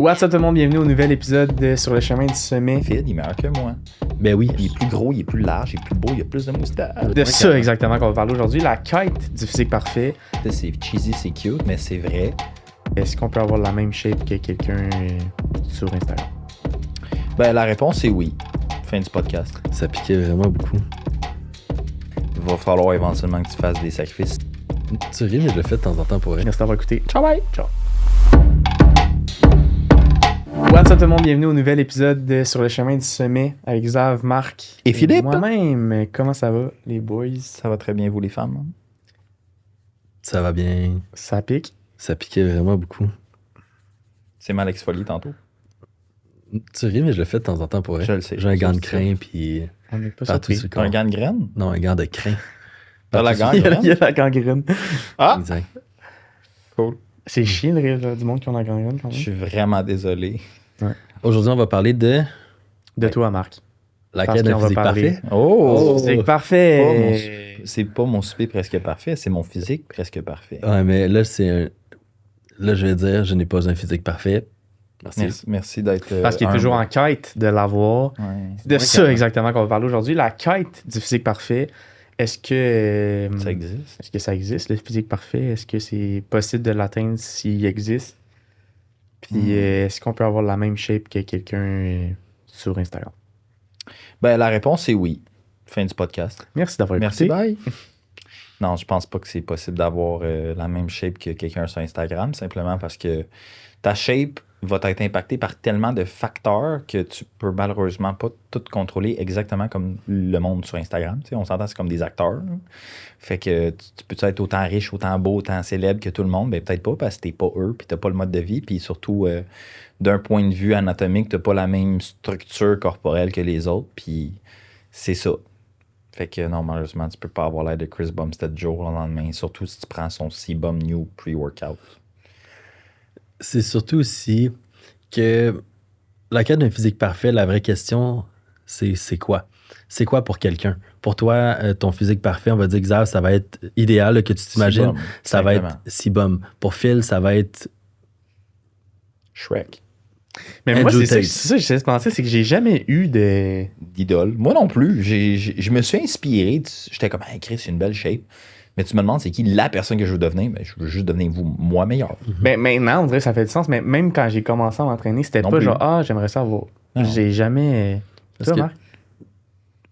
What's up tout le monde, bienvenue au nouvel épisode de Sur le chemin du sommet. Phil, il est meilleur que moi. Ben oui. Il est plus gros, il est plus large, il est plus beau, il a plus de moustache. De ça exactement qu'on va parler aujourd'hui, la quête du physique parfait. C'est cheesy, c'est cute, mais c'est vrai. Est-ce qu'on peut avoir la même shape que quelqu'un sur Instagram? Ben, la réponse est oui. Fin du podcast. Ça piquait vraiment beaucoup. Il va falloir éventuellement que tu fasses des sacrifices. Tu ris, mais je le fais de temps en temps pour elle. Merci d'avoir écouté. Ciao, bye! Ciao! What's up tout le monde, bienvenue au nouvel épisode de Sur le chemin du sommet avec Xav, Marc Et Philippe. Moi-même. Comment ça va, les boys? Ça va très bien, vous les femmes? Ça va bien. Ça pique? Ça piquait vraiment beaucoup. C'est mal exfolié tantôt. Tu ris, mais je le fais de temps en temps pour elle. Je le sais. J'ai un gant de Je crin, puis On n'est pas partout surpris. sur le corps. Un gant de graine? Non, un gant de crin. T'as la Partout Il y a, gangrène? il y a la gangrène. Ah! Exact. Cool. C'est chiant de rire là, du monde qui ont la gangrène quand Je même. suis vraiment désolé. Aujourd'hui, on va parler de De toi, Marc. la Parce quête d'un qu'on va physique parler. parfait. Oh! C'est parfait! C'est pas mon souper presque parfait, c'est mon physique presque parfait. Ouais, mais là, Là, je vais dire, je n'ai pas un physique parfait. Merci. Merci d'être. Parce qu'il est toujours en quête de l'avoir. Ouais. C'est de Ouais, ça carrément. exactement qu'on va parler aujourd'hui. La quête du physique parfait. Est-ce que Ça existe. Est-ce que ça existe, le physique parfait? Est-ce que c'est possible de l'atteindre s'il existe? Puis est-ce qu'on peut avoir la même shape que quelqu'un sur Instagram? Ben, la réponse est oui. Fin du podcast. Merci d'avoir Merci, écouté. bye. Non, je pense pas que c'est possible d'avoir la même shape que quelqu'un sur Instagram, simplement parce que ta shape va être impactée par tellement de facteurs que tu peux malheureusement pas tout contrôler exactement comme le monde sur Instagram. Tu sais, on s'entend, c'est comme des acteurs. Là. Fait que tu peux être autant riche, autant beau, autant célèbre que tout le monde, mais peut-être pas parce que t'es pas eux, puis t'as pas le mode de vie, puis surtout d'un point de vue anatomique, t'as pas la même structure corporelle que les autres, puis c'est ça. Fait que non, malheureusement, tu peux pas avoir l'air de Chris Bumstead Joe le lendemain, surtout si tu prends son Sebum New Pre-Workout. C'est surtout aussi que la quête d'un physique parfait, la vraie question, c'est quoi? C'est quoi pour quelqu'un? Pour toi, ton physique parfait, on va dire que ça va être idéal, là, que tu t'imagines. Sebum, Ça va être simplement. Sebum. Pour Phil, ça va être Shrek. Mais moi, Andrew c'est Tate. ça que j'essaie de penser, c'est que j'ai jamais eu de... D'idole. Moi non plus. Je me suis inspiré. J'étais comme, hey, Chris, c'est une belle shape. Mais tu me demandes, c'est qui la personne que je veux devenir? Ben, je veux juste devenir moi meilleur. Ben, maintenant, on dirait que ça fait du sens, mais même quand j'ai commencé à m'entraîner, c'était Non pas plus. genre, ah, j'aimerais ça avoir. Non. J'ai jamais... Parce Toi, que- Marc?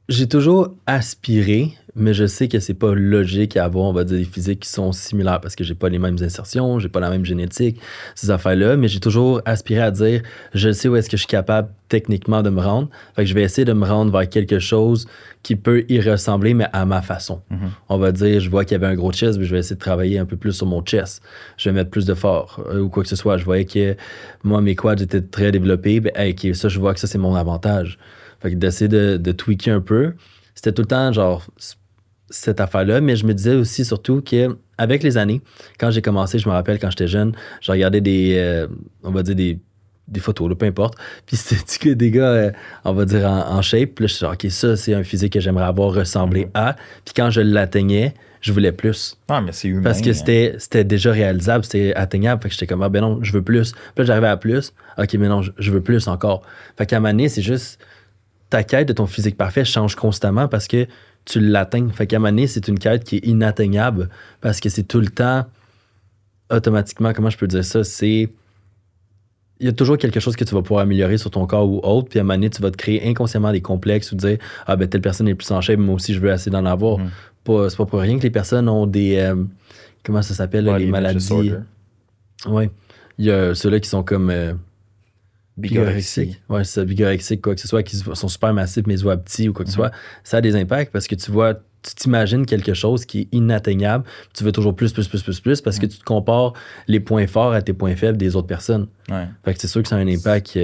j'ai toujours aspiré, mais je sais que c'est pas logique à avoir, on va dire, des physiques qui sont similaires parce que j'ai pas les mêmes insertions, j'ai pas la même génétique, ces affaires-là, mais j'ai toujours aspiré à dire, je sais où est-ce que je suis capable techniquement de me rendre, fait que je vais essayer de me rendre vers quelque chose qui peut y ressembler, mais à ma façon. Mhm. On va dire, je vois qu'il y avait un gros chest, mais je vais essayer de travailler un peu plus sur mon chest. Je vais mettre plus de fort ou quoi que ce soit. Je voyais que moi, mes quads étaient très développés, ben, hey, ok, ça, je vois que ça, c'est mon avantage. Fait que d'essayer de tweaker un peu, c'était tout le temps genre cette affaire-là, mais je me disais aussi surtout que avec les années, quand j'ai commencé, je me rappelle quand j'étais jeune, je regardais on va dire des photos, là, peu importe, puis c'était des gars, on va dire en shape, puis là je suis genre, ok, ça c'est un physique que j'aimerais avoir ressemblé à, puis quand je l'atteignais, je voulais plus. Ah, mais c'est humain. Parce que c'était déjà réalisable, c'était atteignable. Fait que j'étais comme, ah ben non, je veux plus. Puis là, j'arrivais à plus. Ok, mais non, je veux plus encore. Fait qu'à un moment donné, c'est juste ta quête de ton physique parfait change constamment parce que tu l'atteins. Fait qu'à un moment donné, c'est une quête qui est inatteignable parce que c'est tout le temps automatiquement, comment je peux dire ça, c'est. Il y a toujours quelque chose que tu vas pouvoir améliorer sur ton corps ou autre, puis à un moment donné, tu vas te créer inconsciemment des complexes ou dire, ah ben telle personne est plus en shape, moi aussi je veux essayer d'en avoir. Mhm. C'est pas pour rien que les personnes ont des. Comment ça s'appelle, là, Body les image maladies. disorder. Oui. Il y a ceux-là qui sont comme. Bigorexie. Ouais, c'est ça, bigorexique, quoi que ce soit, qui sont super massifs, mais ils se voient petits ou quoi que ce soit. Ça a des impacts parce que tu vois, tu t'imagines quelque chose qui est inatteignable, tu veux toujours plus parce que tu te compares les points forts à tes points faibles des autres personnes. Ouais. Fait que c'est sûr que ça a un impact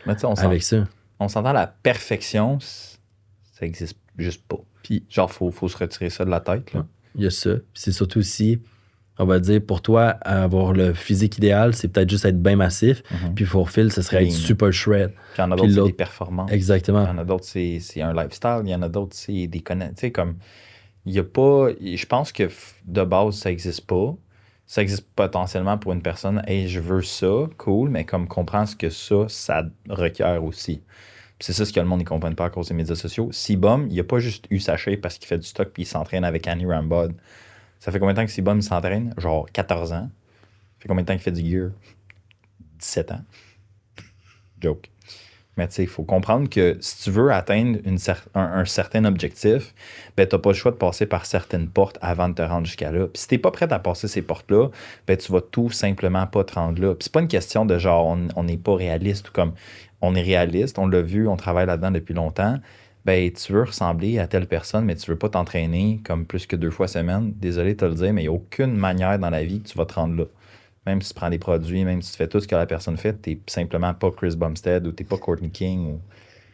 Mais tu sais, avec ça. on s'entend la perfection, ça existe juste pas. Puis Genre, faut se retirer ça de la tête. Là. il y a ça. Puis c'est surtout aussi, on va dire, pour toi, avoir le physique idéal, c'est peut-être juste être bien massif. Puis pour Phil, ce serait être Lean. super shred. Puis il y en a Puis d'autres, c'est l'autre- des performances. Exactement. Il y en a d'autres, c'est un lifestyle. Il y en a d'autres, c'est des connaissances. Tu sais, comme, il y a pas. Je pense que de base, ça n'existe pas. Ça existe potentiellement pour une personne, hey, je veux ça, cool, mais comme comprends ce que ça requiert aussi. Puis c'est ça ce que le monde ne comprenne pas à cause des médias sociaux. Sibum, il n'a pas juste eu sa shape parce qu'il fait du stock puis il s'entraîne avec Annie Rambod. Ça fait combien de temps que Sibum s'entraîne? Genre 14 ans. Ça fait combien de temps qu'il fait du gear? 17 ans. Joke. Mais tu sais, il faut comprendre que si tu veux atteindre un certain objectif, ben, tu n'as pas le choix de passer par certaines portes avant de te rendre jusqu'à là. Puis si tu n'es pas prêt à passer ces portes-là, ben, tu vas tout simplement pas te rendre là. Puis c'est pas une question de genre, on n'est pas réaliste ou comme on est réaliste, on l'a vu, on travaille là-dedans depuis longtemps. Ben, tu veux ressembler à telle personne, mais tu veux pas t'entraîner comme plus que 2 fois semaine. Désolé de te le dire, mais il n'y a aucune manière dans la vie que tu vas te rendre là. Même si tu prends des produits, même si tu fais tout ce que la personne fait, t'es simplement pas Chris Bumstead ou t'es pas Courtney King. Ou...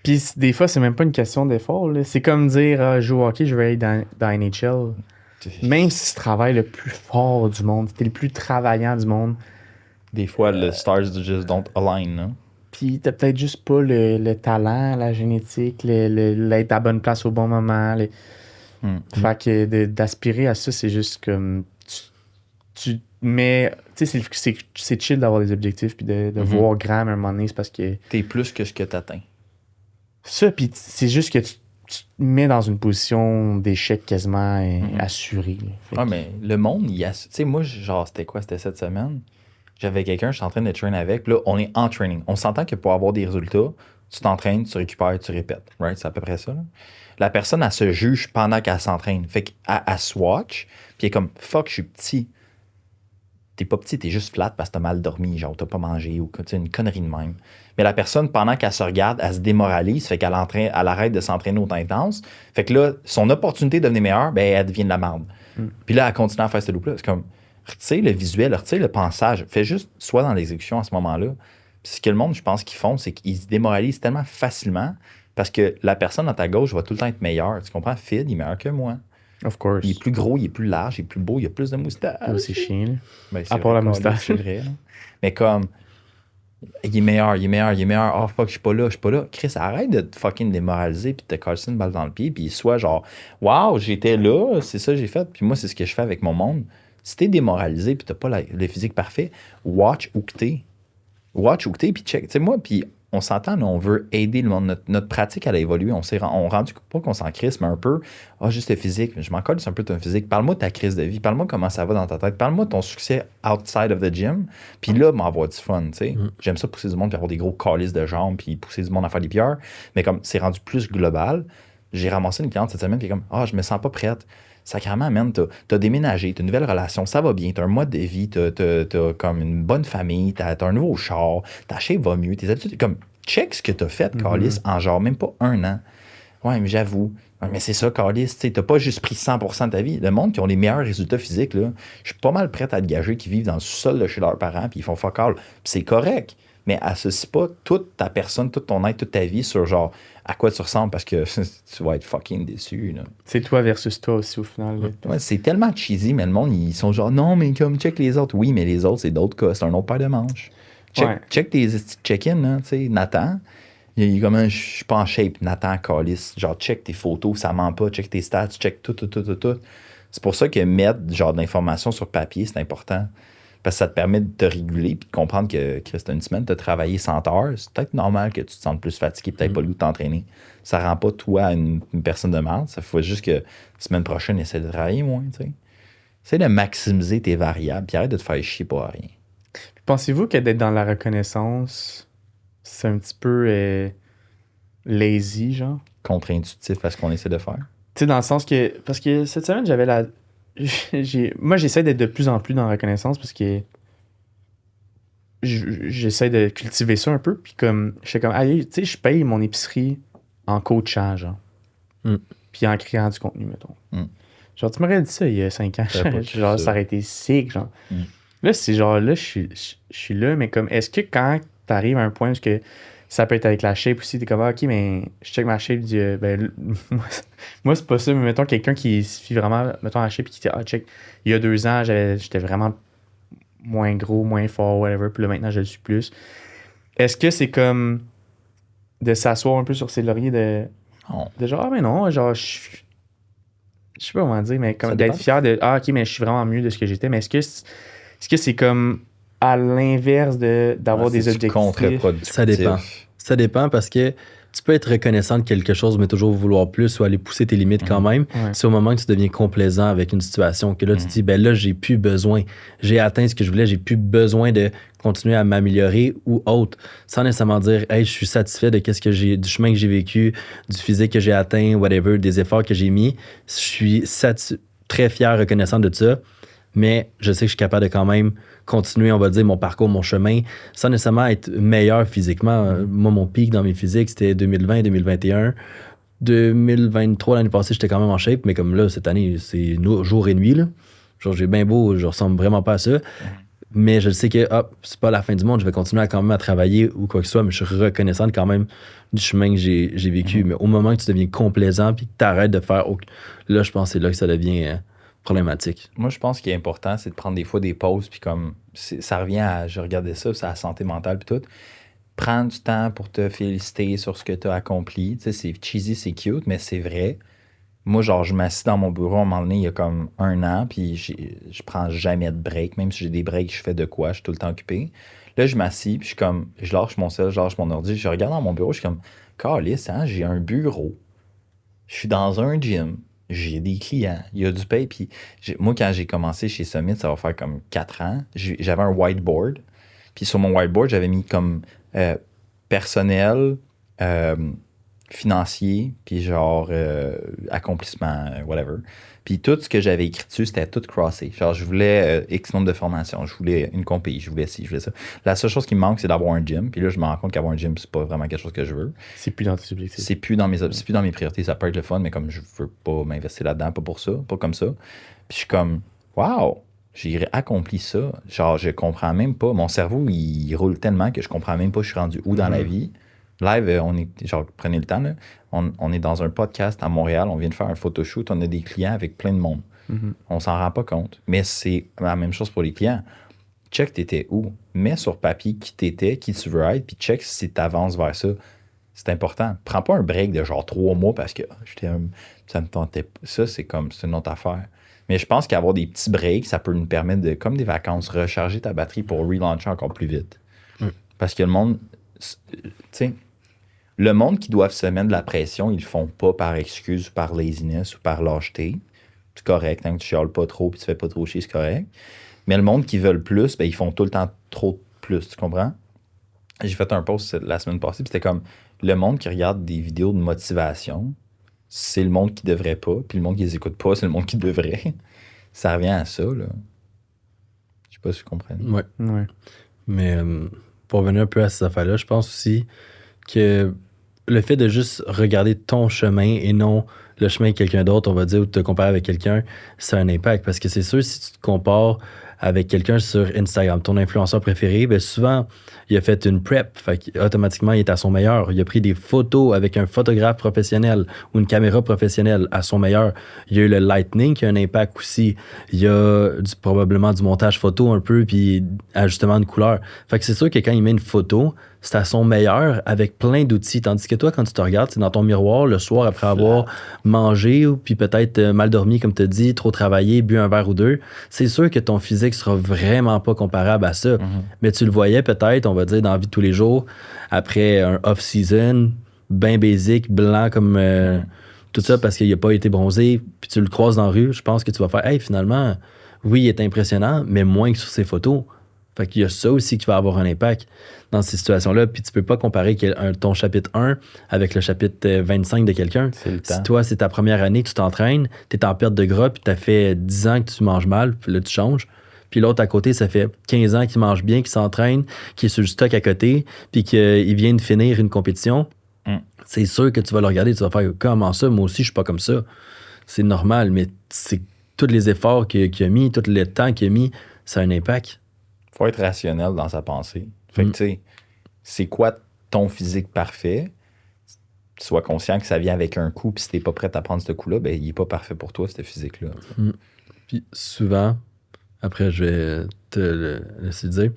Puis des fois, c'est même pas une question d'effort. Là. C'est comme dire, je joue au hockey, je vais aller dans NHL. Même si tu travailles le plus fort du monde, t'es le plus travaillant du monde. Des fois, le stars just don't align. Là. Puis t'as peut-être juste pas le talent, la génétique, l'être à la bonne place au bon moment. Fait que d'aspirer à ça, c'est juste comme... Tu mets... Tu sais, c'est chill d'avoir des objectifs puis de voir grand à un moment donné, c'est parce que... T'es plus que ce que t'atteins. Ça, puis c'est juste que tu te mets dans une position d'échec quasiment assurée. Mais le monde, tu sais, moi, genre, c'était quoi? C'était cette semaine. J'avais quelqu'un, je suis en train de train avec. Puis là, on est en training. On s'entend que pour avoir des résultats, tu t'entraînes, tu récupères, tu répètes. Right? C'est à peu près ça. Là. La personne, elle se juge pendant qu'elle s'entraîne. Fait qu'elle se watch, puis elle est comme, fuck, je suis petit. T'es pas petit, t'es juste flat parce que t'as mal dormi, genre t'as pas mangé ou une connerie de même. Mais la personne, pendant qu'elle se regarde, elle se démoralise, fait qu'elle elle arrête de s'entraîner autant intense. Fait que là, son opportunité de devenir meilleure, ben, elle devient de la merde. Puis là, elle continue à faire ce loop-là. C'est comme, retire le visuel, retire le pensage. Fais juste, sois dans l'exécution à ce moment-là. Puis ce que le monde, je pense, qu'ils font, c'est qu'ils se démoralisent tellement facilement parce que la personne à ta gauche va tout le temps être meilleure. Tu comprends? Phil, il est meilleur que moi. Of course. Il est plus gros, il est plus large, il est plus beau, il a plus de moustache. C'est chiant, là. Ben, à part la moustache. C'est vrai. Là. Mais comme, il est meilleur. Oh fuck, je suis pas là. Chris, arrête de te fucking démoraliser puis de te casser une balle dans le pied. Puis soit genre, waouh, j'étais là, c'est ça que j'ai fait. Puis moi, c'est ce que je fais avec mon monde. Si t'es démoralisé puis t'as pas le physique parfait, watch où que t'es. Puis check. Tu sais, moi, puis on s'entend, on veut aider le monde. Notre pratique, elle a évolué. On rendu pas qu'on s'en crisse, mais un peu, juste le physique. Je m'en colle un peu de ton physique. Parle-moi de ta crise de vie. Parle-moi comment ça va dans ta tête. Parle-moi de ton succès outside of the gym. Puis là, m'avoir du fun, tu sais. J'aime ça pousser du monde, puis avoir des gros calices de jambes, puis pousser du monde à faire des pierres. Mais comme c'est rendu plus global, j'ai ramassé une cliente cette semaine, puis comme, je me sens pas prête. Sacrément, man, t'as déménagé, t'as une nouvelle relation, ça va bien, t'as un mode de vie, t'as comme une bonne famille, t'as un nouveau char, ta shape va mieux, tes habitudes, comme, check ce que t'as fait, Carlis, en genre même pas 1 an. Ouais, mais j'avoue. Ouais, mais c'est ça, Carlis, tu sais, t'as pas juste pris 100% de ta vie. Le monde qui ont les meilleurs résultats physiques, là, je suis pas mal prêt à te gager qui vivent dans le sous-sol de chez leurs parents, puis ils font fuck all. Puis c'est correct. Mais associe pas toute ta personne, toute ton être, toute ta vie sur genre à quoi tu ressembles parce que tu vas être fucking déçu. Là. C'est toi versus toi aussi au final. Ouais, c'est tellement cheesy, mais le monde, ils sont genre non, mais comme check les autres. Oui, mais les autres, c'est d'autres cas. C'est un autre paire de manches. Check tes check-in, là, tu sais, Nathan. Il est comme je suis pas en shape, Nathan Callis. Genre, check tes photos, ça ment pas, check tes stats, check tout. C'est pour ça que mettre genre d'informations sur papier, c'est important. Parce que ça te permet de te réguler et de comprendre que c'est une semaine, tu as travaillé 100 heures. C'est peut-être normal que tu te sentes plus fatigué, peut-être pas le goût de t'entraîner. Ça rend pas toi une personne de merde. Ça fait juste que la semaine prochaine, essaie de travailler moins. T'sais. Essaie de maximiser tes variables puis arrête de te faire chier pour rien. Pensez-vous que d'être dans la reconnaissance, c'est un petit peu lazy, genre? Contre-intuitif à ce qu'on essaie de faire. Tu sais, dans le sens que... Parce que cette semaine, j'avais la... Moi, j'essaie d'être de plus en plus dans la reconnaissance parce que j'essaie de cultiver ça un peu. Puis comme, je fais comme, allez, tu sais, je paye mon épicerie en coachant, genre. Puis en créant du contenu, mettons. Genre, tu m'aurais dit ça il y a 5 ans. Genre, ça aurait été sick, genre. Là, c'est genre, là, je suis là, mais comme, est-ce que quand t'arrives à un point où que ça peut être avec la shape aussi, t'es comme, ok, mais je check ma shape, dis, moi, c'est pas ça, mais mettons quelqu'un qui se fie vraiment, mettons, à la shape, qui dit, check, il y a 2 ans, j'étais vraiment moins gros, moins fort, whatever, puis là, maintenant, je le suis plus. Est-ce que c'est comme de s'asseoir un peu sur ses lauriers de genre, mais non, genre, je sais pas comment dire, mais comme d'être fier de, ok, mais je suis vraiment mieux de ce que j'étais, mais est-ce que Est-ce que c'est comme à l'inverse d'avoir des objectifs? Contre-productif. Ça dépend parce que tu peux être reconnaissant de quelque chose, mais toujours vouloir plus ou aller pousser tes limites quand même. Ouais. C'est au moment que tu deviens complaisant avec une situation que là, tu te dis, ben là, j'ai plus besoin. J'ai atteint ce que je voulais, j'ai plus besoin de continuer à m'améliorer ou autre. Sans nécessairement dire, hey, je suis satisfait de du chemin que j'ai vécu, du physique que j'ai atteint, whatever, des efforts que j'ai mis. Je suis très fier, reconnaissant de ça. Mais je sais que je suis capable de quand même continuer, on va dire, mon parcours, mon chemin, sans nécessairement être meilleur physiquement. Moi, mon pic dans mes physiques, c'était 2020, 2021. 2023, l'année passée, j'étais quand même en shape, mais comme là, cette année, c'est jour et nuit. Là. Genre, j'ai bien beau, je ressemble vraiment pas à ça. Mais je sais que c'est pas la fin du monde, je vais continuer quand même à travailler ou quoi que ce soit, mais je suis reconnaissante quand même du chemin que j'ai vécu. Mais au moment que tu deviens complaisant puis que tu arrêtes de faire... Là, je pense que c'est là que ça devient... problématique. Moi, je pense qu'il est important, c'est de prendre des fois des pauses, puis comme ça revient à, je regardais ça, c'est la santé mentale, puis tout. Prendre du temps pour te féliciter sur ce que tu as accompli. Tu sais, c'est cheesy, c'est cute, mais c'est vrai. Moi, genre, je m'assis dans mon bureau à un moment donné, il y a comme 1 an, puis je prends jamais de break. Même si j'ai des breaks, je fais de quoi, je suis tout le temps occupé. Là, je m'assis, puis je lâche mon cell, je lâche mon ordi, je regarde dans mon bureau, je suis comme, calisse, hein, j'ai un bureau. Je suis dans un gym. J'ai des clients, il y a du pay. Puis moi, quand j'ai commencé chez Summit, ça va faire comme 4 ans, j'avais un whiteboard. Puis sur mon whiteboard, j'avais mis comme personnel, financier, puis genre accomplissement, whatever. Puis tout ce que j'avais écrit dessus, c'était tout crossé. Genre, je voulais X nombre de formations, je voulais une compagnie, je voulais ci, je voulais ça. La seule chose qui me manque, c'est d'avoir un gym. Puis là, je me rends compte qu'avoir un gym, c'est pas vraiment quelque chose que je veux. C'est plus dans tes objectifs. C'est plus dans mes priorités. Ça peut être le fun, mais comme je veux pas m'investir là-dedans, pas pour ça, pas comme ça. Puis je suis comme, wow, j'ai accompli ça. Genre, je comprends même pas. Mon cerveau, il roule tellement que je comprends même pas je suis rendu où dans la vie. Live, on est, genre, prenez le temps, là. On est dans un podcast à Montréal, on vient de faire un photoshoot, on a des clients avec plein de monde. On s'en rend pas compte. Mais c'est la même chose pour les clients. Check t'étais où. Mets sur papier qui t'étais, qui tu veux être, puis check si t'avances vers ça. C'est important. Prends pas un break de genre 3 mois parce que ça me tentait pas. Ça, c'est une autre affaire. Mais je pense qu'avoir des petits breaks, ça peut nous permettre de, comme des vacances, recharger ta batterie pour relancer encore plus vite. Parce que le monde, tu sais, le monde qui doivent se mettre de la pression, ils le font pas par excuse, par laziness ou par lâcheté. C'est correct, hein, que tu chiales pas trop puis tu fais pas trop chier, c'est correct. Mais le monde qui veulent plus, ben, ils font tout le temps trop plus, tu comprends? J'ai fait un post la semaine passée, puis c'était comme le monde qui regarde des vidéos de motivation, c'est le monde qui devrait pas, puis le monde qui les écoute pas, c'est le monde qui devrait. Ça revient à ça, là. Je sais pas si vous comprenez. Ouais. Mais pour revenir un peu à ces affaires-là, je pense aussi que le fait de juste regarder ton chemin et non le chemin de quelqu'un d'autre, on va dire, ou de te comparer avec quelqu'un, ça a un impact. Parce que c'est sûr, si tu te compares avec quelqu'un sur Instagram, ton influenceur préféré, bien souvent, il a fait une prep. Fait qu'automatiquement, il est à son meilleur. Il a pris des photos avec un photographe professionnel ou une caméra professionnelle à son meilleur. Il y a eu le lighting qui a un impact aussi. Il y a probablement du montage photo un peu, puis ajustement de couleur. Fait que c'est sûr que quand il met une photo, c'est à son meilleur avec plein d'outils. Tandis que toi, quand tu te regardes, c'est dans ton miroir le soir après avoir mangé ou puis peut-être mal dormi, comme tu as dit, trop travaillé, bu un verre ou deux. C'est sûr que ton physique sera vraiment pas comparable à ça. Mais tu le voyais peut-être, on va dire, dans la vie de tous les jours, après un off-season, bien basic, blanc comme tout ça parce qu'il n'a pas été bronzé, puis tu le croises dans la rue, je pense que tu vas faire, hey, finalement, oui, il est impressionnant, mais moins que sur ses photos. Fait qu'il y a ça aussi qui va avoir un impact dans ces situations-là. Puis tu peux pas comparer ton chapitre 1 avec le chapitre 25 de quelqu'un. Si toi, c'est ta première année que tu t'entraînes, tu es en perte de gras, puis tu as fait 10 ans que tu manges mal, puis là, tu changes. Puis l'autre à côté, ça fait 15 ans qu'il mange bien, qu'il s'entraîne, qu'il est sur le stock à côté, puis qu'il vient de finir une compétition. C'est sûr que tu vas le regarder, tu vas faire « Comment ça? Moi aussi, je suis pas comme ça. » C'est normal, mais c'est tous les efforts qu'il a mis, tout le temps qu'il a mis, ça a un impact. Faut être rationnel dans sa pensée. Fait que, tu sais, c'est quoi ton physique parfait? Sois conscient que ça vient avec un coup, puis si t'es pas prêt à prendre ce coup-là, ben il est pas parfait pour toi, ce physique-là. Puis souvent, après, je vais te le laisser dire,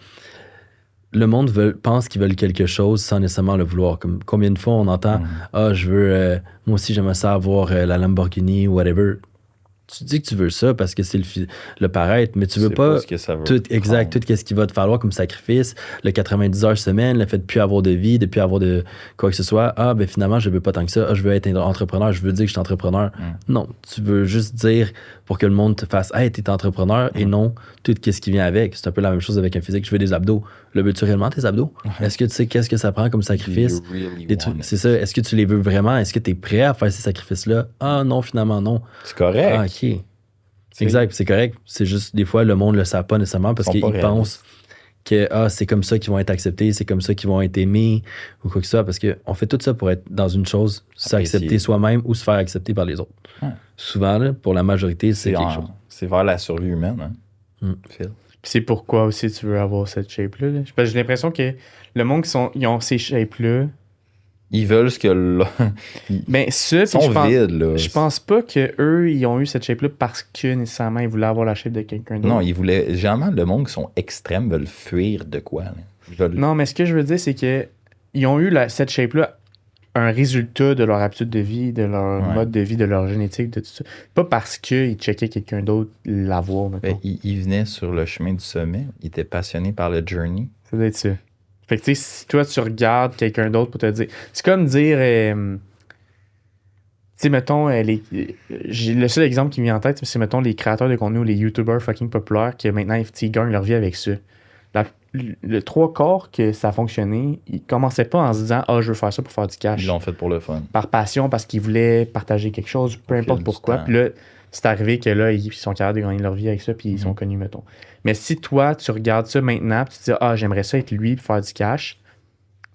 le monde pense qu'ils veulent quelque chose sans nécessairement le vouloir. Comme combien de fois on entend « Ah, je veux... moi aussi, j'aimerais ça avoir la Lamborghini, whatever. » Tu dis que tu veux ça parce que c'est le paraître, mais tu veux pas ce que ça veut tout ce qu'il va te falloir comme sacrifice, le 90 heures semaine, le fait de plus avoir de vie, de plus avoir de quoi que ce soit. Ah, ben finalement, je veux pas tant que ça. Ah, je veux être entrepreneur, je veux dire que je suis entrepreneur. Non, tu veux juste dire pour que le monde te fasse « Hey, t'es entrepreneur » et non tout ce qui vient avec. C'est un peu la même chose avec un physique. Je veux des abdos. Le veux-tu réellement tes abdos? Est-ce que tu sais qu'est-ce que ça prend comme sacrifice? C'est ça. Est-ce que tu les veux vraiment? Est-ce que tu es prêt à faire ces sacrifices-là? Ah non, finalement, non. C'est correct. Ah, OK. Exact, c'est correct. C'est juste, des fois, le monde ne le sait pas nécessairement parce qu'ils pensent que c'est comme ça qu'ils vont être acceptés, c'est comme ça qu'ils vont être aimés ou quoi que ce soit. Parce qu'on fait tout ça pour être dans une chose, s'accepter soi-même ou se faire accepter par les autres. Souvent, là, pour la majorité, c'est quelque chose. C'est vers la survie humaine. Puis c'est pourquoi aussi tu veux avoir cette shape-là. Là. Parce que j'ai l'impression que le monde ils ont ces shapes-là. Ils veulent ce que Ben, ça, ils sont vides, là. Je pense pas qu'eux, ils ont eu cette shape-là parce que nécessairement, ils voulaient avoir la shape de quelqu'un d'autre. Non, ils voulaient. Généralement, le monde qui sont extrêmes veulent fuir de quoi. Non, mais ce que je veux dire, c'est que ils ont eu cette shape-là un résultat de leur habitude de vie, de leur mode de vie, de leur génétique, de tout ça. Pas parce qu'ils checkaient quelqu'un d'autre l'avoir. Ben, ils venaient sur le chemin du sommet. Ils étaient passionnés par le journey. Ça doit être ça. Fait que, tu sais, si toi, tu regardes quelqu'un d'autre pour te dire... C'est comme dire... tu sais, mettons, le seul exemple qui me vient en tête, c'est, mettons, les créateurs de contenu ou les YouTubers fucking populaires qui, maintenant, ils gagnent leur vie avec ça. Le 3/4 que ça a fonctionné, ils commençaient pas en se disant « Ah, je veux faire ça pour faire du cash. » Ils l'ont fait pour le fun. Par passion, parce qu'ils voulaient partager quelque chose, peu importe pourquoi. Puis là, c'est arrivé que là, ils sont capables de gagner leur vie avec ça, puis ils sont connus, mettons. Mais si toi, tu regardes ça maintenant, puis tu te dis « Ah, j'aimerais ça être lui pour faire du cash »,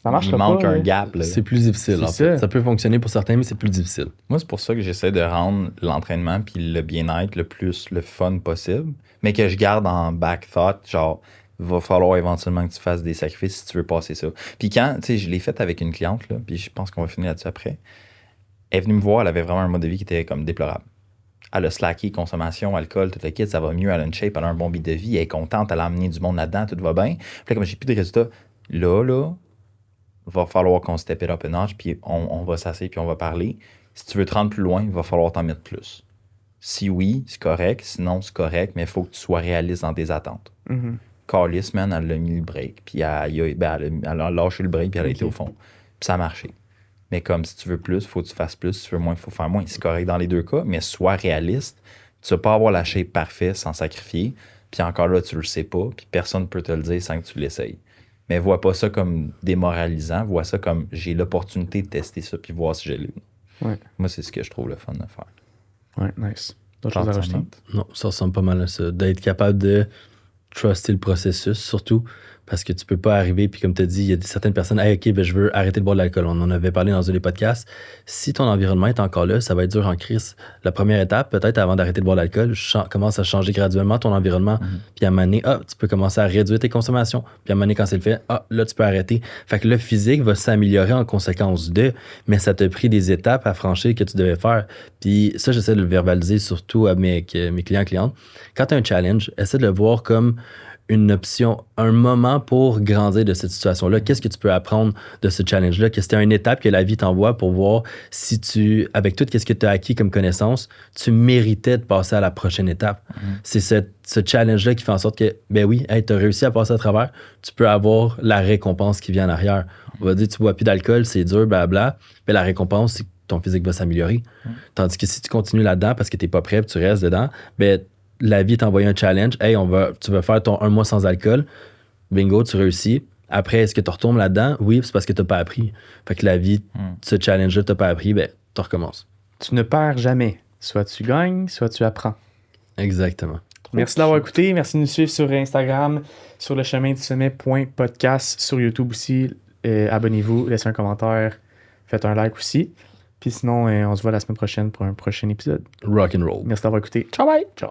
ça marche pas. Il manque un gap. Là. C'est plus difficile, en fait. Ça peut fonctionner pour certains, mais c'est plus difficile. Moi, c'est pour ça que j'essaie de rendre l'entraînement puis le bien-être le fun possible, mais que je garde en back thought, genre, va falloir éventuellement que tu fasses des sacrifices si tu veux passer ça. Puis quand, tu sais, je l'ai fait avec une cliente, là, puis je pense qu'on va finir là-dessus après, elle est venue me voir, elle avait vraiment un mode de vie qui était comme déplorable. Elle a slacké, consommation, alcool, tout le kit, ça va mieux, elle a une shape, elle a un bon beat de vie, elle est contente, elle a amené du monde là-dedans, tout va bien. Puis là, comme j'ai plus de résultats, là, va falloir qu'on step it up a notch, puis on va s'asseoir, puis on va parler. Si tu veux te rendre plus loin, il va falloir t'en mettre plus. Si oui, c'est correct, sinon c'est correct, mais il faut que tu sois réaliste dans tes attentes. Carlis, man, elle a mis le break, puis elle a lâché le break, puis elle a été au fond. Puis ça a marché. Mais comme si tu veux plus, il faut que tu fasses plus. Si tu veux moins, il faut faire moins. C'est correct dans les deux cas, mais sois réaliste. Tu ne vas pas avoir la shape parfaite sans sacrifier. Puis encore là, tu le sais pas, puis personne ne peut te le dire sans que tu l'essayes. Mais vois pas ça comme démoralisant. Vois ça comme j'ai l'opportunité de tester ça, puis voir si j'ai lu. Moi, c'est ce que je trouve le fun de faire. Ouais, nice. D'autres choses à rajouter? Non, ça ressemble pas mal à ça. D'être capable de truster le processus, surtout parce que tu peux pas arriver, puis comme tu as dit, il y a certaines personnes, hey, OK, ben, je veux arrêter de boire de l'alcool. On en avait parlé dans un des podcasts. Si ton environnement est encore là, ça va être dur en crise. La première étape, peut-être avant d'arrêter de boire de l'alcool, commence à changer graduellement ton environnement, puis à un moment donné, tu peux commencer à réduire tes consommations, puis à un moment donné, quand c'est le fait, là, tu peux arrêter. Fait que le physique va s'améliorer en conséquence mais ça t'a pris des étapes à franchir que tu devais faire. Puis ça, j'essaie de le verbaliser surtout à mes clients-clientes. Quand tu as un challenge, essaie de le voir comme une option, un moment pour grandir de cette situation-là. Qu'est-ce que tu peux apprendre de ce challenge-là? Que c'était une étape que la vie t'envoie pour voir si avec tout ce que tu as acquis comme connaissance, tu méritais de passer à la prochaine étape. C'est ce challenge-là qui fait en sorte que, ben oui, tu as réussi à passer à travers, tu peux avoir la récompense qui vient en arrière. On va dire, tu bois plus d'alcool, c'est dur, blabla, mais la récompense, c'est que ton physique va s'améliorer. Tandis que si tu continues là-dedans parce que tu n'es pas prêt, puis tu restes dedans, ben la vie t'a envoyé un challenge. Hey, tu vas faire ton 1 mois sans alcool. Bingo, tu réussis. Après, est-ce que tu retournes là-dedans? Oui, c'est parce que tu n'as pas appris. Fait que la vie, ce challenge-là, tu n'as pas appris, ben, tu recommences. Tu ne perds jamais. Soit tu gagnes, soit tu apprends. Exactement. Merci d'avoir écouté. Merci de nous suivre sur Instagram, sur le chemin du sommet.podcast, sur YouTube aussi. Abonnez-vous, laissez un commentaire, faites un like aussi. Puis sinon, on se voit la semaine prochaine pour un prochain épisode. Rock and roll. Merci d'avoir écouté. Ciao, bye. Ciao.